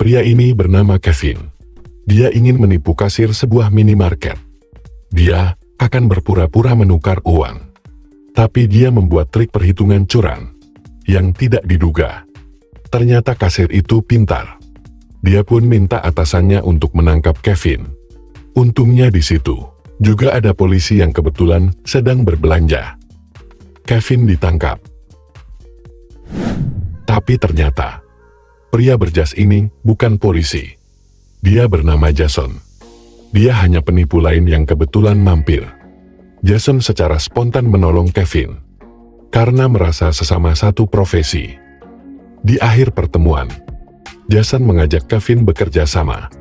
Pria ini bernama Kevin. Dia ingin menipu kasir sebuah minimarket. Dia akan berpura-pura menukar uang. Tapi dia membuat trik perhitungan curang yang tidak diduga. Ternyata kasir itu pintar. Dia pun minta atasannya untuk menangkap Kevin. Untungnya di situ juga ada polisi yang kebetulan sedang berbelanja. Kevin ditangkap. Tapi ternyata pria berjas ini bukan polisi. Dia bernama Jason. Dia hanya penipu lain yang kebetulan mampir. Jason secara spontan menolong Kevin karena merasa sesama satu profesi. Di akhir pertemuan, Jason mengajak Kevin bekerja sama.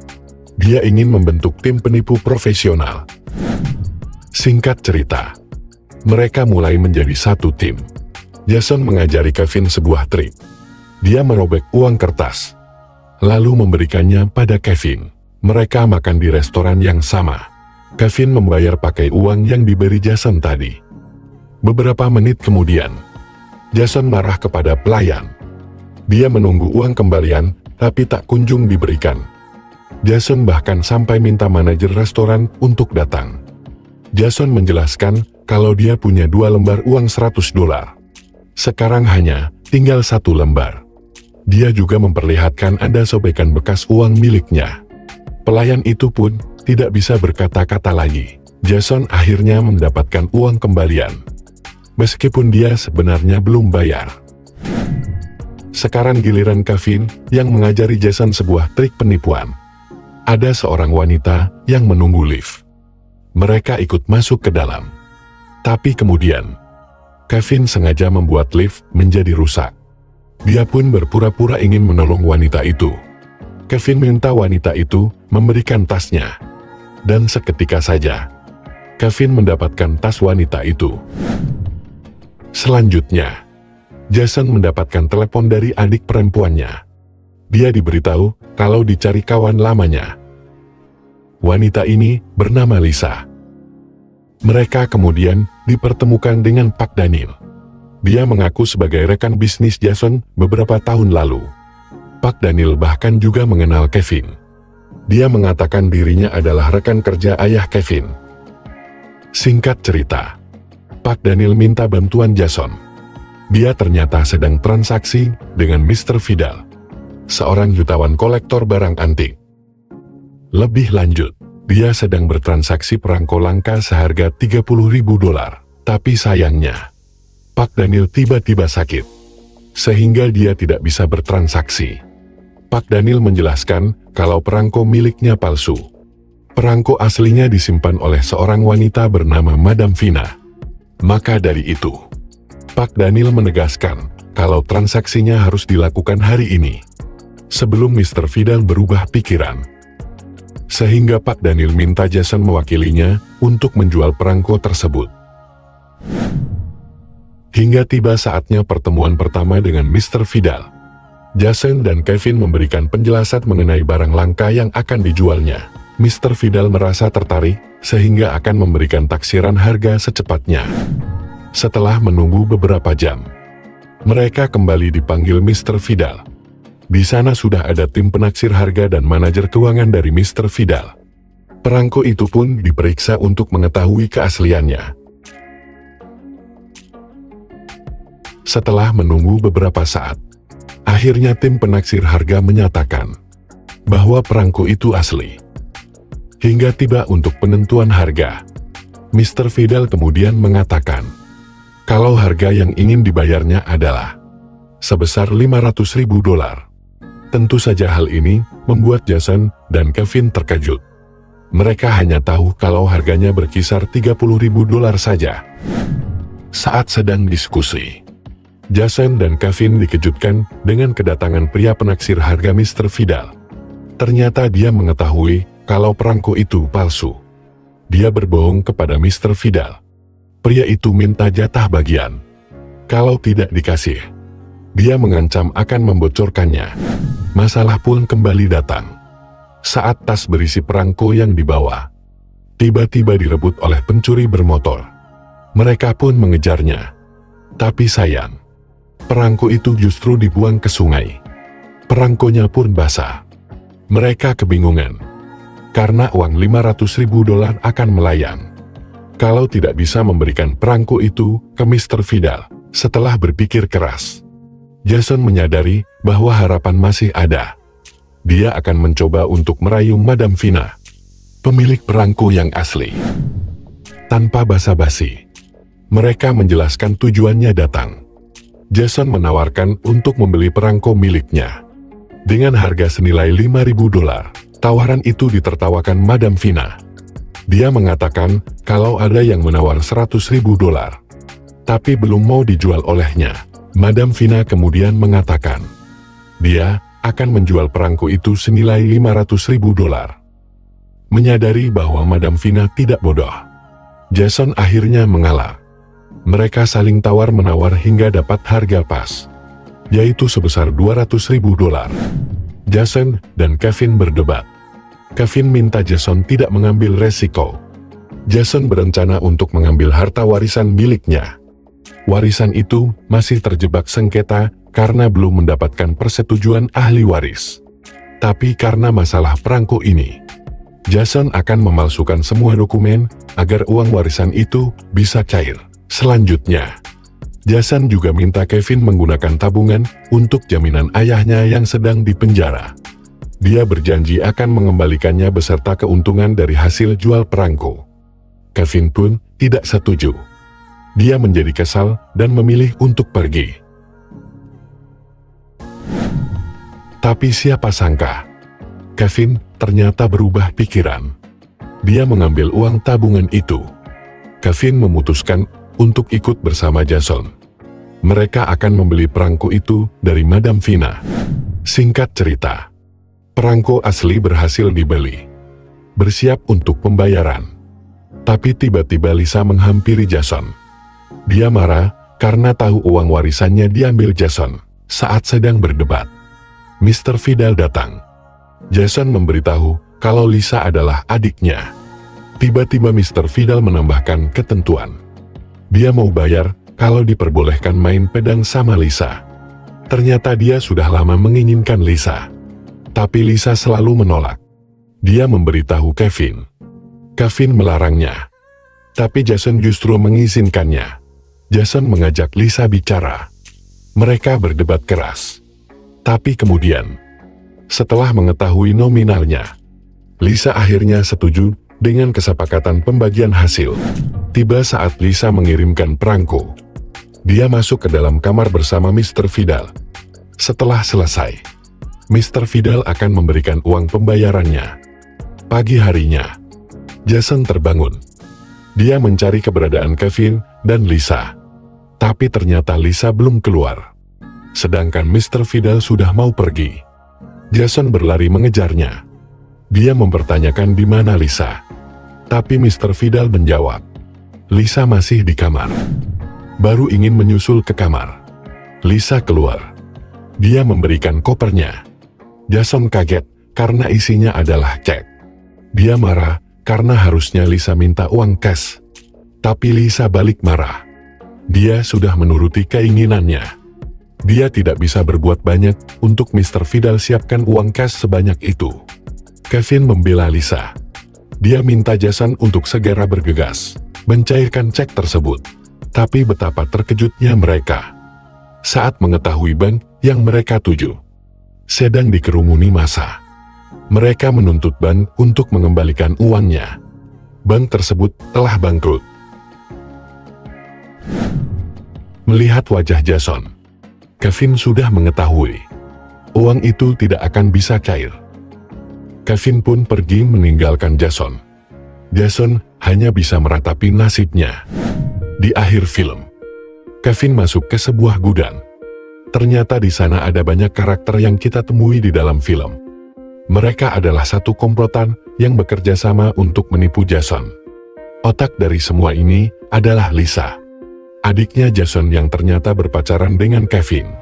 Dia ingin membentuk tim penipu profesional. Singkat cerita, mereka mulai menjadi satu tim. Jason mengajari Kevin sebuah trik. Dia merobek uang kertas, lalu memberikannya pada Kevin. Mereka makan di restoran yang sama. Kevin membayar pakai uang yang diberi Jason tadi. Beberapa menit kemudian, Jason marah kepada pelayan. Dia menunggu uang kembalian, tapi tak kunjung diberikan. Jason bahkan sampai minta manajer restoran untuk datang. Jason menjelaskan kalau dia punya 2 lembar uang $100. Sekarang hanya tinggal 1 lembar. Dia juga memperlihatkan ada sobekan bekas uang miliknya. Pelayan itu pun tidak bisa berkata-kata lagi. Jason akhirnya mendapatkan uang kembalian, meskipun dia sebenarnya belum bayar. Sekarang giliran Kevin yang mengajari Jason sebuah trik penipuan. Ada seorang wanita yang menunggu lift. Mereka ikut masuk ke dalam. Tapi kemudian, Kevin sengaja membuat lift menjadi rusak. Dia pun berpura-pura ingin menolong wanita itu. Kevin minta wanita itu memberikan tasnya. Dan seketika saja, Kevin mendapatkan tas wanita itu. Selanjutnya, Jason mendapatkan telepon dari adik perempuannya. Dia diberitahu kalau dicari kawan lamanya. Wanita ini bernama Lisa. Mereka kemudian dipertemukan dengan Pak Daniel. Dia mengaku sebagai rekan bisnis Jason beberapa tahun lalu. Pak Daniel bahkan juga mengenal Kevin. Dia mengatakan dirinya adalah rekan kerja ayah Kevin. Singkat cerita, Pak Daniel minta bantuan Jason. Dia ternyata sedang transaksi dengan Mr. Vidal, seorang jutawan kolektor barang antik. Lebih lanjut, dia sedang bertransaksi perangko langka seharga $30.000. Tapi sayangnya, Pak Daniel tiba-tiba sakit, sehingga dia tidak bisa bertransaksi. Pak Daniel menjelaskan kalau perangko miliknya palsu. Perangko aslinya disimpan oleh seorang wanita bernama Madam Vina. Maka dari itu, Pak Daniel menegaskan kalau transaksinya harus dilakukan hari ini, sebelum Mr. Vidal berubah pikiran. Sehingga Pak Daniel minta Jason mewakilinya untuk menjual perangko tersebut. Hingga tiba saatnya pertemuan pertama dengan Mr. Vidal. Jason dan Kevin memberikan penjelasan mengenai barang langka yang akan dijualnya. Mr. Vidal merasa tertarik, sehingga akan memberikan taksiran harga secepatnya. Setelah menunggu beberapa jam, mereka kembali dipanggil Mr. Vidal. Di sana sudah ada tim penaksir harga dan manajer keuangan dari Mr. Vidal. Perangko itu pun diperiksa untuk mengetahui keasliannya. Setelah menunggu beberapa saat, akhirnya tim penaksir harga menyatakan bahwa perangko itu asli. Hingga tiba untuk penentuan harga, Mr. Vidal kemudian mengatakan kalau harga yang ingin dibayarnya adalah sebesar $500.000. Tentu saja hal ini membuat Jason dan Kevin terkejut. Mereka hanya tahu kalau harganya berkisar $30.000 saja. Saat sedang diskusi, Jason dan Kevin dikejutkan dengan kedatangan pria penaksir harga Mr. Vidal. Ternyata dia mengetahui kalau perangko itu palsu. Dia berbohong kepada Mr. Vidal. Pria itu minta jatah bagian. Kalau tidak dikasih, dia mengancam akan membocorkannya. Masalah pun kembali datang. Saat tas berisi perangko yang dibawa tiba-tiba direbut oleh pencuri bermotor. Mereka pun mengejarnya. Tapi sayang, perangko itu justru dibuang ke sungai. Perangkonya pun basah. Mereka kebingungan, karena uang $500.000 akan melayang kalau tidak bisa memberikan perangko itu ke Mr. Vidal. Setelah berpikir keras, Jason menyadari bahwa harapan masih ada. Dia akan mencoba untuk merayu Madam Vina, pemilik perangko yang asli. Tanpa basa-basi, mereka menjelaskan tujuannya datang. Jason menawarkan untuk membeli perangko miliknya dengan harga senilai $5.000. Tawaran itu ditertawakan Madam Vina. Dia mengatakan kalau ada yang menawar $100.000, tapi belum mau dijual olehnya. Madam Vina kemudian mengatakan dia akan menjual perangko itu senilai $500.000. Menyadari bahwa Madam Vina tidak bodoh, Jason akhirnya mengalah. Mereka saling tawar-menawar hingga dapat harga pas, yaitu sebesar $200.000. Jason dan Kevin berdebat. Kevin minta Jason tidak mengambil resiko. Jason berencana untuk mengambil harta warisan miliknya. Warisan itu masih terjebak sengketa karena belum mendapatkan persetujuan ahli waris. Tapi karena masalah perangko ini, Jason akan memalsukan semua dokumen agar uang warisan itu bisa cair. Selanjutnya, Jason juga minta Kevin menggunakan tabungan untuk jaminan ayahnya yang sedang dipenjara. Dia berjanji akan mengembalikannya beserta keuntungan dari hasil jual perangko. Kevin pun tidak setuju. Dia menjadi kesal dan memilih untuk pergi. Tapi siapa sangka, Kevin ternyata berubah pikiran. Dia mengambil uang tabungan itu. Kevin memutuskan untuk ikut bersama Jason. Mereka akan membeli perangko itu dari Madam Vina. Singkat cerita, perangko asli berhasil dibeli. Bersiap untuk pembayaran. Tapi tiba-tiba Lisa menghampiri Jason. Dia marah karena tahu uang warisannya diambil Jason. Saat sedang berdebat, Mr. Vidal datang. Jason memberitahu kalau Lisa adalah adiknya. Tiba-tiba Mr. Vidal menambahkan ketentuan. Dia mau bayar kalau diperbolehkan main pedang sama Lisa. Ternyata dia sudah lama menginginkan Lisa. Tapi Lisa selalu menolak. Dia memberitahu Kevin. Kevin melarangnya. Tapi Jason justru mengizinkannya. Jason mengajak Lisa bicara. Mereka berdebat keras. Tapi kemudian, setelah mengetahui nominalnya, Lisa akhirnya setuju dengan kesepakatan pembagian hasil. Tiba saat Lisa mengirimkan perangko. Dia masuk ke dalam kamar bersama Mr. Vidal. Setelah selesai, Mr. Vidal akan memberikan uang pembayarannya. Pagi harinya, Jason terbangun. Dia mencari keberadaan Kevin dan Lisa. Tapi ternyata Lisa belum keluar. Sedangkan Mr. Vidal sudah mau pergi. Jason berlari mengejarnya. Dia mempertanyakan di mana Lisa. Tapi Mr. Vidal menjawab, Lisa masih di kamar. Baru ingin menyusul ke kamar, Lisa keluar. Dia memberikan kopernya. Jason kaget karena isinya adalah cek. Dia marah karena harusnya Lisa minta uang cash. Tapi Lisa balik marah. Dia sudah menuruti keinginannya. Dia tidak bisa berbuat banyak untuk Mr. Vidal siapkan uang cash sebanyak itu. Kevin membela Lisa. Dia minta Jason untuk segera bergegas, mencairkan cek tersebut. Tapi betapa terkejutnya mereka saat mengetahui bank yang mereka tuju sedang dikerumuni massa. Mereka menuntut bank untuk mengembalikan uangnya. Bank tersebut telah bangkrut. Melihat wajah Jason, Kevin sudah mengetahui uang itu tidak akan bisa cair. Kevin pun pergi meninggalkan Jason. Jason hanya bisa meratapi nasibnya. Di akhir film, Kevin masuk ke sebuah gudang. Ternyata di sana ada banyak karakter yang kita temui di dalam film. Mereka adalah satu komplotan yang bekerja sama untuk menipu Jason. Otak dari semua ini adalah Lisa, adiknya Jason yang ternyata berpacaran dengan Kevin.